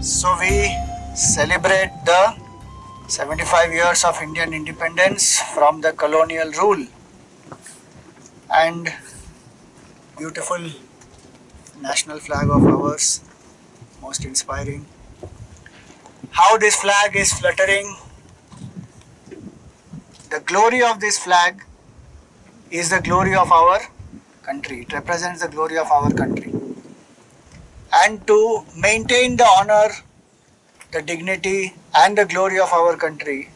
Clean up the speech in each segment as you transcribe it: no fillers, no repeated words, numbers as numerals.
So we celebrate the 75 years of Indian independence from the colonial rule, and beautiful national flag of ours, most inspiring. How this flag is fluttering, the glory of this flag is the glory of our country. It represents the glory of our country. And to maintain the honor, the dignity and the glory of our country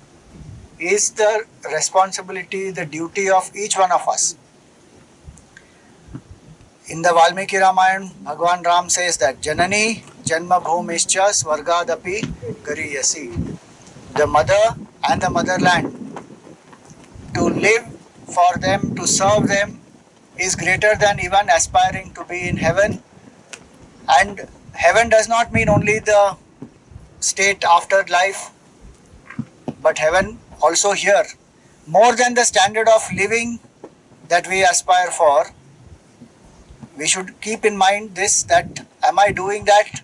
is the responsibility, the duty of each one of us. In the Valmiki Ramayana, Bhagwan Ram says that Janani Janma Bhumischa Swargadapi Gariyasi. The mother and the motherland, to live for them, to serve them, is greater than even aspiring to be in heaven. And heaven does not mean only the state after life, but heaven also here. More than the standard of living that we aspire for, we should keep in mind this, that am I doing that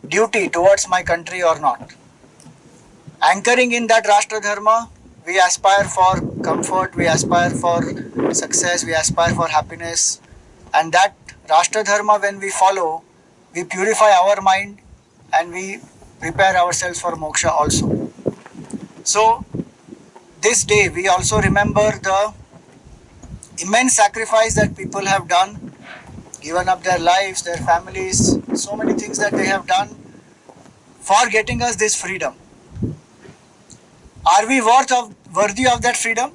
duty towards my country or not? Anchoring in that Rashtra Dharma, we aspire for comfort, we aspire for success, we aspire for happiness. And that Rashtra Dharma, when we follow, we purify our mind and we prepare ourselves for moksha also. So, this day we also remember the immense sacrifice that people have done, given up their lives, their families, so many things that they have done for getting us this freedom. Are we worthy of that freedom?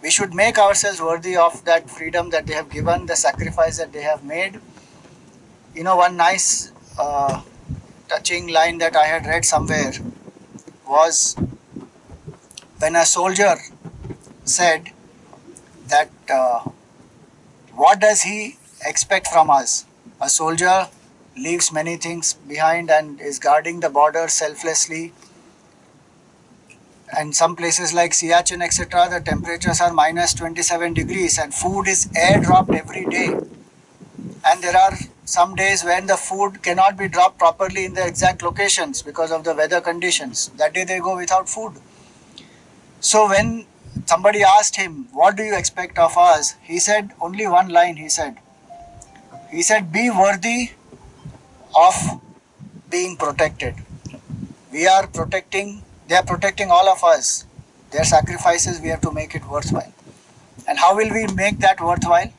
We should make ourselves worthy of that freedom that they have given, the sacrifice that they have made. You know, one nice touching line that I had read somewhere was when a soldier said that what does he expect from us? A soldier leaves many things behind and is guarding the border selflessly. And some places like Siachen, etc., the temperatures are minus 27 degrees and food is airdropped every day. And there are some days when the food cannot be dropped properly in the exact locations because of the weather conditions. That day they go without food. So when somebody asked him, what do you expect of us? He said only one line, he said, be worthy of being protected. We are protecting, they are protecting all of us. Their sacrifices, we have to make it worthwhile. And how will we make that worthwhile?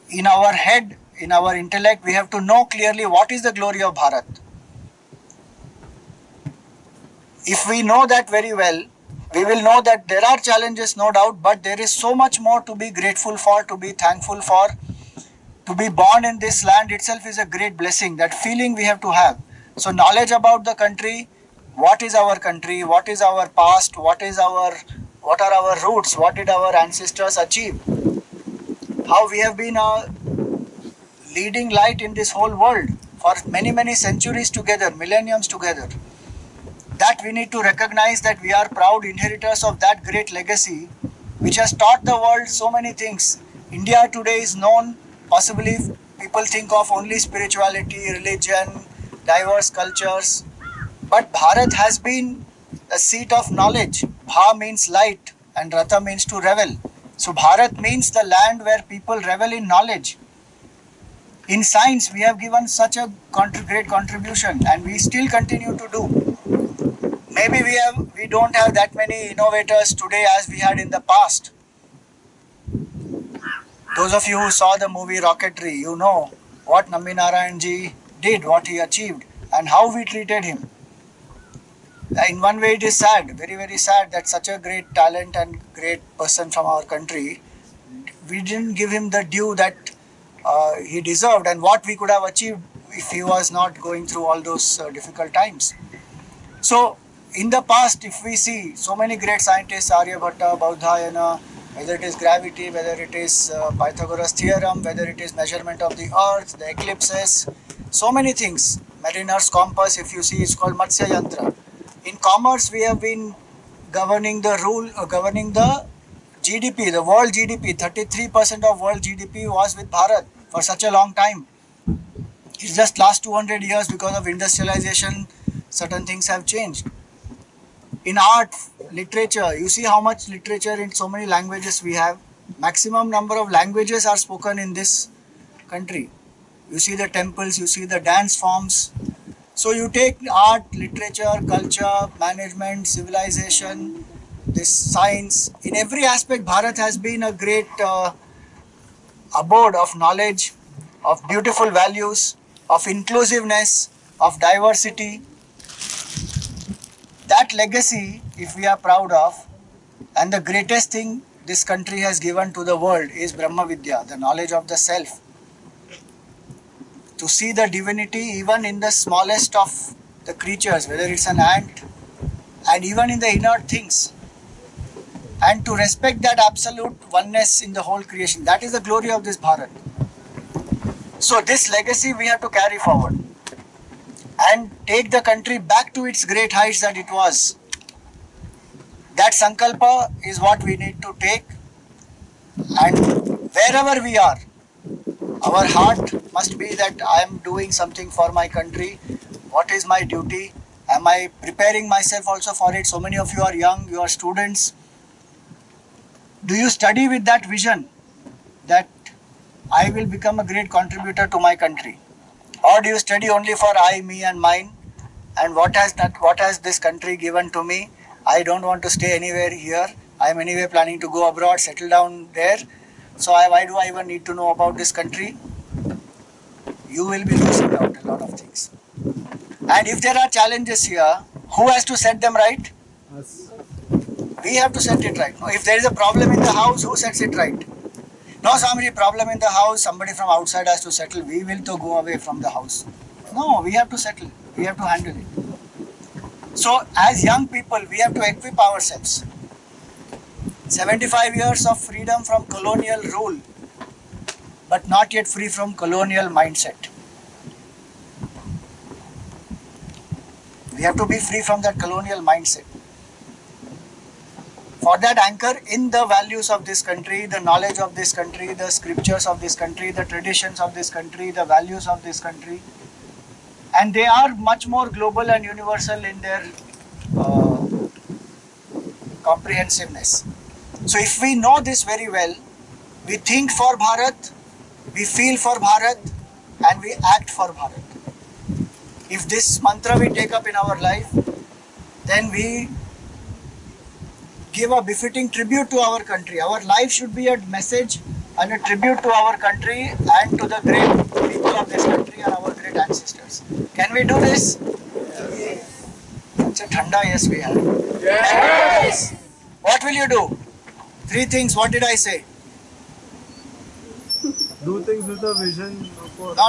In our head, in our intellect, we have to know clearly what is the glory of Bharat. If we know that very well, we will know that there are challenges, no doubt, but there is so much more to be grateful for, to be thankful for. To be born in this land itself is a great blessing. That feeling we have to have. So knowledge about the country, what is our country, what is our past, what are our roots, what did our ancestors achieve, how we have been a leading light in this whole world for many centuries together, millenniums together. That we need to recognize that we are proud inheritors of that great legacy which has taught the world so many things. India today is known, possibly people think of only spirituality, religion, diverse cultures. But Bharat has been a seat of knowledge. Bha means light and Rata means to revel. So Bharat means the land where people revel in knowledge. In science, we have given such a great contribution and we still continue to do. Maybe we don't have that many innovators today as we had in the past. Those of you who saw the movie Rocketry, you know what Nambi Narayanji did, what he achieved, and how we treated him. In one way it is sad, very sad that such a great talent and great person from our country, we didn't give him the due that he deserved and what we could have achieved if he was not going through all those difficult times. So in the past, if we see so many great scientists, Aryabhatta, Baudhayana, whether it is gravity, whether it is Pythagoras theorem, whether it is measurement of the earth, the eclipses, so many things. Mariner's compass, if you see, it's called Matsya Yantra. In commerce, we have been governing the GDP, the world GDP. 33% of world GDP was with Bharat. for such a long time. It's just last 200 years because of industrialization, certain things have changed. In art, literature, you see how much literature in so many languages we have. Maximum number of languages are spoken in this country. You see the temples, you see the dance forms. So you take art, literature, culture, management, civilization, this science. In every aspect, Bharat has been a great abode of knowledge, of beautiful values, of inclusiveness, of diversity. That legacy, if we are proud of, and the greatest thing this country has given to the world is Brahma Vidya, the knowledge of the self. To see the divinity even in the smallest of the creatures, whether it's an ant, and even in the inert things. And to respect that absolute oneness in the whole creation. That is the glory of this Bharat. So this legacy we have to carry forward and take the country back to its great heights that it was. That sankalpa is what we need to take, and wherever we are, our heart must be that I am doing something for my country. What is my duty? Am I preparing myself also for it? So many of you are young, you are students. Do you study with that vision that I will become a great contributor to my country? Or do you study only for I, me and mine? And what has this country given to me? I don't want to stay anywhere here. I am anyway planning to go abroad, settle down there. So why do I even need to know about this country? You will be losing out a lot of things. And if there are challenges here, who has to set them right? Us. We have to set it right. If there is a problem in the house, who sets it right? No, somebody problem in the house, somebody from outside has to settle. We will to go away from the house. No, we have to settle. We have to handle it. So as young people, we have to equip ourselves. 75 years of freedom from colonial rule, but not yet free from colonial mindset. We have to be free from that colonial mindset. For that, anchor in the values of this country, the knowledge of this country, the scriptures of this country, the traditions of this country, the values of this country. And they are much more global and universal in their comprehensiveness. So if we know this very well, we think for Bharat, we feel for Bharat, and we act for Bharat. If this mantra we take up in our life, then we give a befitting tribute to our country. Our life should be a message and a tribute to our country and to the great people of this country and our great ancestors. Can we do this? Yes. It's a thanda, yes we have. Yes. What will you do? 3 things, what did I say? Do things with a vision.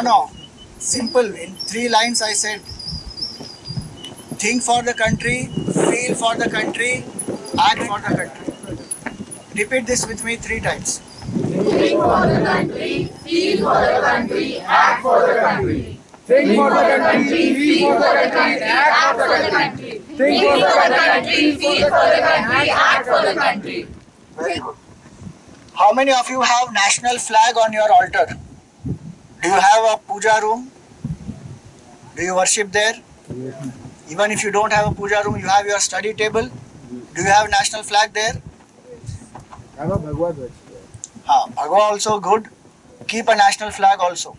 No. Simple. In 3 lines I said, think for the country, feel for the country, act for the country. Repeat this with me 3 times. Think for the country, feel for the country, act for the country. Think for the country, feel for the country, act for the country. Think for the country, feel for the country, act for the country. Very good. How many of you have national flag on your altar? Do you have a puja room? Do you worship there? Even if you don't have a puja room, you have your study table. Do you have national flag there? I have a Bhagavad. Bhagwa also good. Keep a national flag also.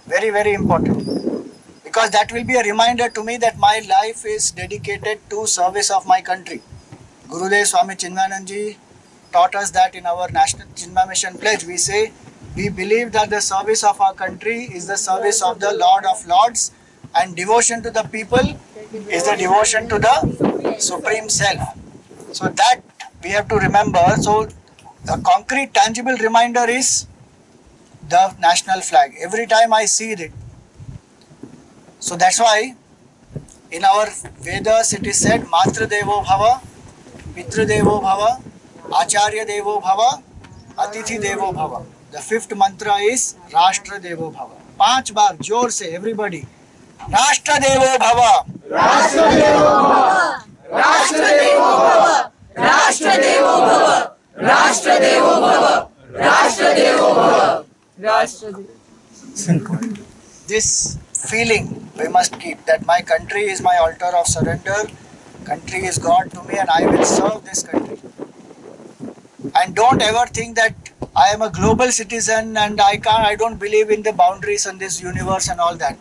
Very, very important. Because that will be a reminder to me that my life is dedicated to service of my country. Gurudev Swami Swatmananda taught us that in our National Chinmaya Mission Pledge. We say, we believe that the service of our country is the service of the Lord of Lords, and devotion to the people is the devotion to the Supreme Self. So that we have to remember. So the concrete, tangible reminder is the national flag. Every time I see it. So that's why in our Vedas it is said, Matra Devo Bhava, Pitra Devo Bhava, Acharya Devo Bhava, Atithi Devo Bhava. The 5th mantra is Rashtra Devo Bhava. 5 baar, जोर से everybody. Rashtra Devo Bhava. Rashtra Devo Bhava. Rashtra Devo Bhava. Rashtra Devo Bhava. Rashtra Devo Bhava. Rashtra Devo Bhava. Rashtra. This feeling we must keep that my country is my altar of surrender, country is God to me and I will serve this country. And don't ever think that I am a global citizen and I don't believe in the boundaries in this universe and all that.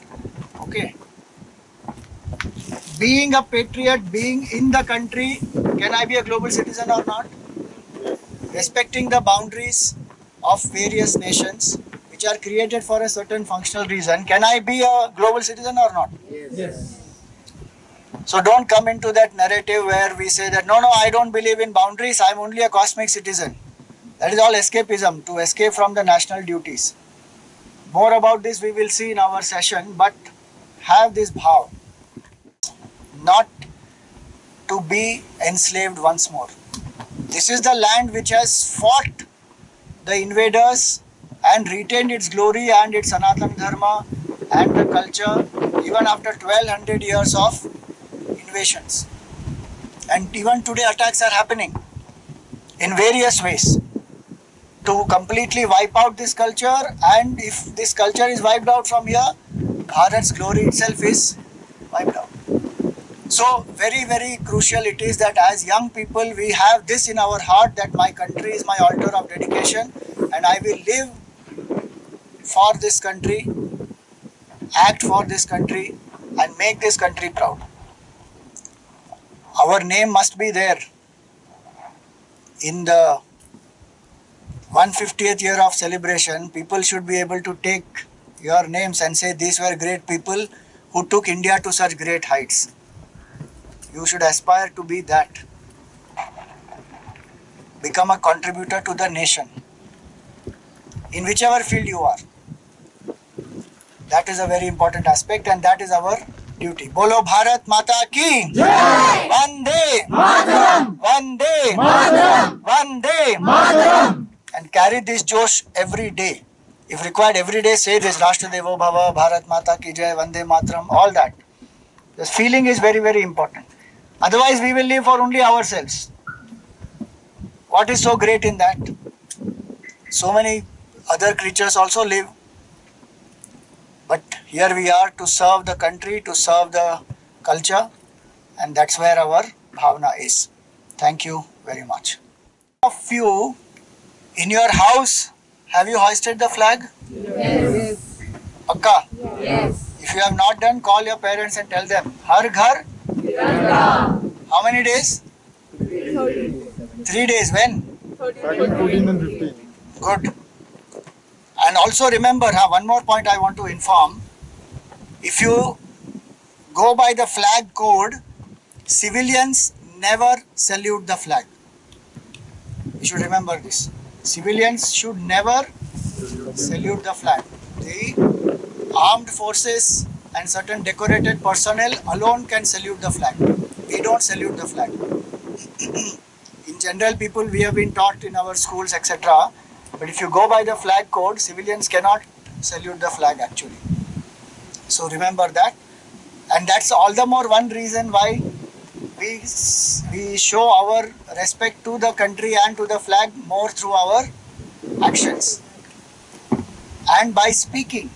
Okay. Being a patriot, being in the country, can I be a global citizen or not? Respecting the boundaries of various nations which are created for a certain functional reason, can I be a global citizen or not? Yes. So don't come into that narrative where we say that no, I don't believe in boundaries, I'm only a cosmic citizen. That is all escapism, to escape from the national duties. More about this we will see in our session, but have this bhav, not to be enslaved once more. This is the land which has fought the invaders and retained its glory and its Sanatana Dharma and the culture even after 1200 years of invasions. And even today attacks are happening in various ways to completely wipe out this culture, and if this culture is wiped out from here, Bharat's glory itself is wiped out. So very, very crucial it is that as young people we have this in our heart that my country is my altar of dedication and I will live for this country, act for this country and make this country proud. Our name must be there in the 150th year of celebration. People should be able to take your names and say these were great people who took India to such great heights. You should aspire to be that. Become a contributor to the nation in whichever field you are. That is a very important aspect and that is our duty. Bolo Bharat Mata ki Jai! Vande Mataram! Vande Mataram! Vande Mataram! And carry this josh every day. If required, every day say this: Rashtra Devo Bhava, Bharat Mata ki Jai, Vande Mataram, all that. This feeling is very, very important. Otherwise, we will live for only ourselves. What is so great in that? So many other creatures also live. But here we are to serve the country, to serve the culture, and that's where our bhavana is. Thank you very much. Of you in your house, have you hoisted the flag? Yes. Pakka? Yes. If you have not done, call your parents and tell them. Har ghar? Tiranga. How many days? 3 days. When? 14 and 15. Good. And also remember, one more point I want to inform. If you go by the flag code, civilians never salute the flag. You should remember this. Civilians should never salute the flag. The armed forces and certain decorated personnel alone can salute the flag. We don't salute the flag. In general, people, we have been taught in our schools, etc. But if you go by the flag code, civilians cannot salute the flag actually. So remember that. And that's all the more one reason why we show our respect to the country and to the flag more through our actions. And by speaking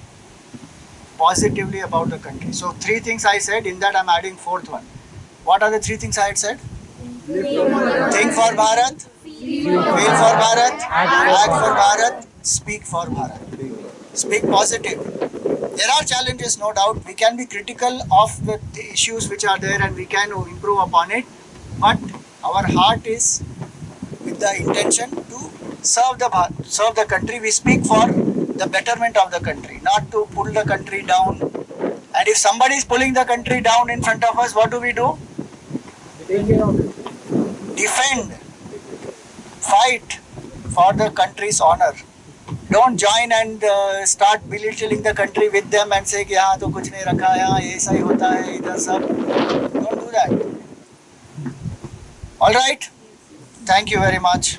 positively about the country. So 3 things I said, in that I'm adding 4th one. What are the 3 things I had said? Think for Bharat, feel for Bharat, act for Bharat, speak for Bharat. Speak positive. There are challenges, no doubt. We can be critical of the issues which are there and we can improve upon it. But our heart is with the intention to serve the country. We speak for the betterment of the country, not to pull the country down. And if somebody is pulling the country down in front of us, what do? Defend, fight for the country's honor. Don't join and start belittling the country with them and say कि यहाँ तो कुछ नहीं रखा है, यहाँ ऐसा ही होता है इधर सब. Don't do that. All right. Thank you very much.